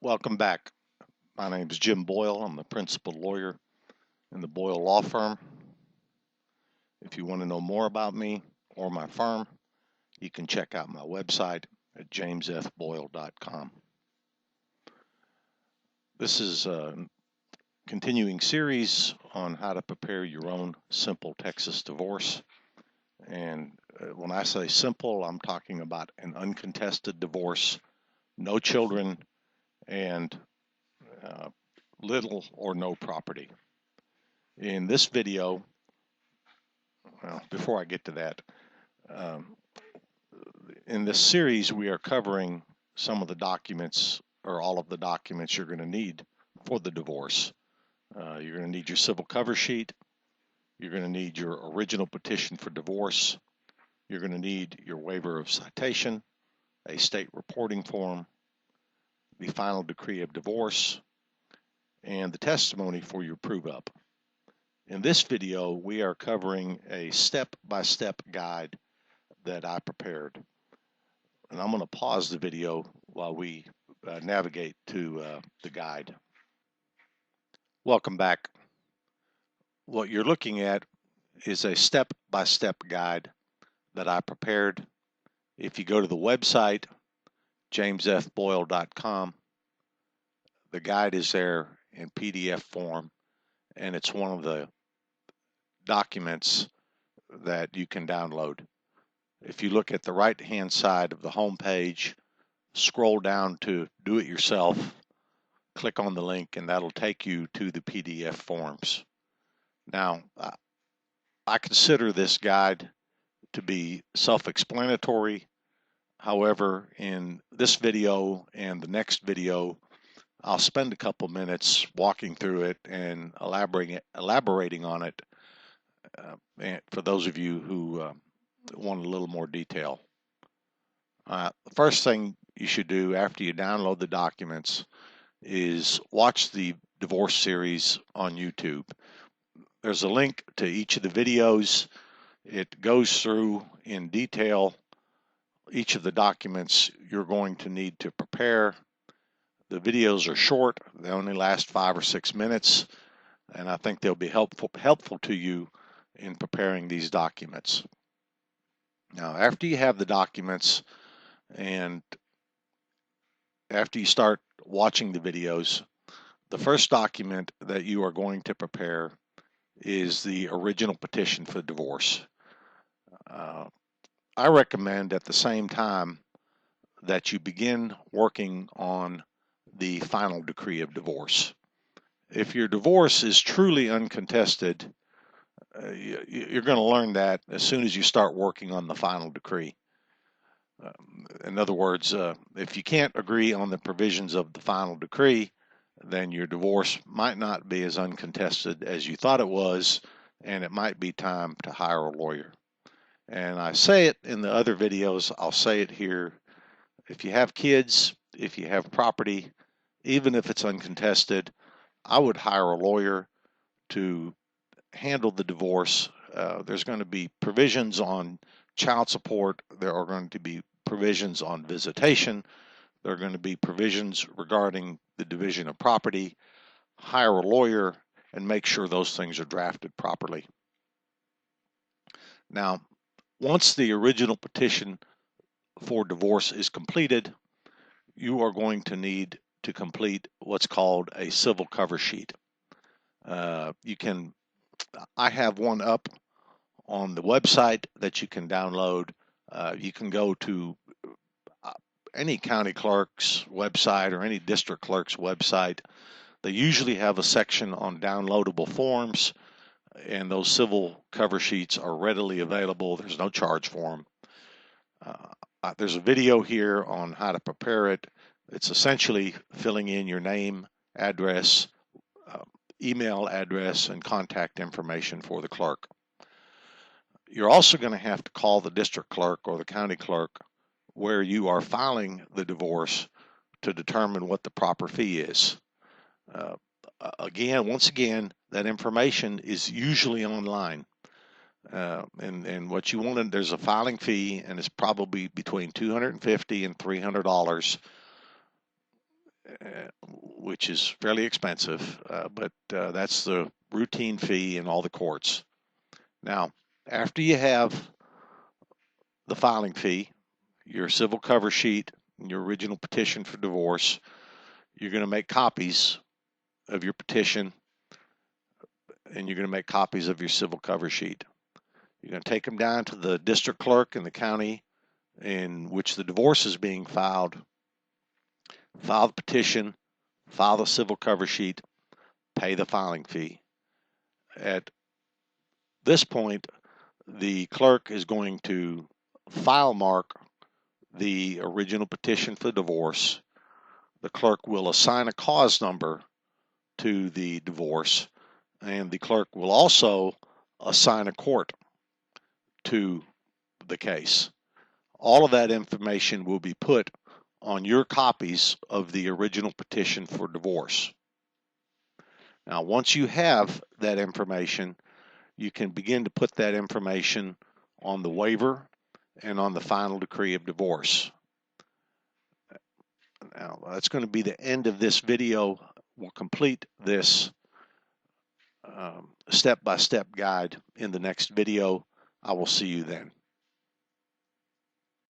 Welcome back. My name is Jim Boyle. I'm the principal lawyer in the Boyle Law Firm. If you want to know more about me or my firm, you can check out my website at jamesfboyle.com. This is a continuing series on how to prepare your own simple Texas divorce. And when I say simple, I'm talking about an uncontested divorce, no children, and little or no property. In this video, well, before I get to that, um, in this series, we are covering some of the documents or all of the documents you're going to need for the divorce. You're going to need your civil cover sheet. You're going to need your original petition for divorce. You're going to need your waiver of citation, a state reporting form, the final decree of divorce, and the testimony for your prove-up. In this video, we are covering a step-by-step guide that I prepared. And I'm going to pause the video while we navigate to the guide. Welcome back. What you're looking at is a step-by-step guide that I prepared. If you go to the website, jamesfboyle.com, the guide is there in PDF form, and it's one of the documents that you can download. If you look at the right-hand side of the home page, scroll down to Do It Yourself, click on the link, and that'll take you to the PDF forms. Now, I consider this guide to be self-explanatory. However, in this video and the next video, I'll spend a couple minutes walking through it and elaborating on it and for those of you who want a little more detail. The first thing you should do after you download the documents is watch the divorce series on YouTube. There's a link to each of the videos. It goes through in detail each of the documents you're going to need to prepare. The videos are short. They only last 5 or 6 minutes, and I think they'll be helpful to you in preparing these documents. Now, after you have the documents and after you start watching the videos, the first document that you are going to prepare is the original petition for divorce. I recommend at the same time that you begin working on the final decree of divorce. If your divorce is truly uncontested, you're going to learn that as soon as you start working on the final decree. In other words, if you can't agree on the provisions of the final decree, then your divorce might not be as uncontested as you thought it was, and it might be time to hire a lawyer. And I say it in the other videos, I'll say it here. If you have kids, if you have property, even if it's uncontested, I would hire a lawyer to handle the divorce. There's going to be provisions on child support. There are going to be provisions on visitation. There are going to be provisions regarding the division of property. Hire a lawyer and make sure those things are drafted properly. Now, once the original petition for divorce is completed, you are going to need to complete what's called a civil cover sheet. I have one up on the website that you can download. You can go to any county clerk's website or any district clerk's website. They usually have a section on downloadable forms, and those civil cover sheets are readily available. There's no charge for them. There's a video here on how to prepare it. It's essentially filling in your name, address, email address, and contact information for the clerk. You're also going to have to call the district clerk or the county clerk where you are filing the divorce to determine what the proper fee is. Once again, that information is usually online. And what you want, there's a filing fee, and it's probably between $250 and $300. which is fairly expensive, but that's the routine fee in all the courts. Now, after you have the filing fee, your civil cover sheet, and your original petition for divorce, you're going to make copies of your petition and you're going to make copies of your civil cover sheet. You're going to take them down to the district clerk in the county in which the divorce is being filed, file the petition, file the civil cover sheet, pay the filing fee. At this point, the clerk is going to file mark the original petition for divorce. The clerk will assign a cause number to the divorce, and the clerk will also assign a court to the case. All of that information will be put on your copies of the original petition for divorce. Now, once you have that information, you can begin to put that information on the waiver and on the final decree of divorce. Now, that's going to be the end of this video. We'll complete this step-by-step guide in the next video. I will see you then.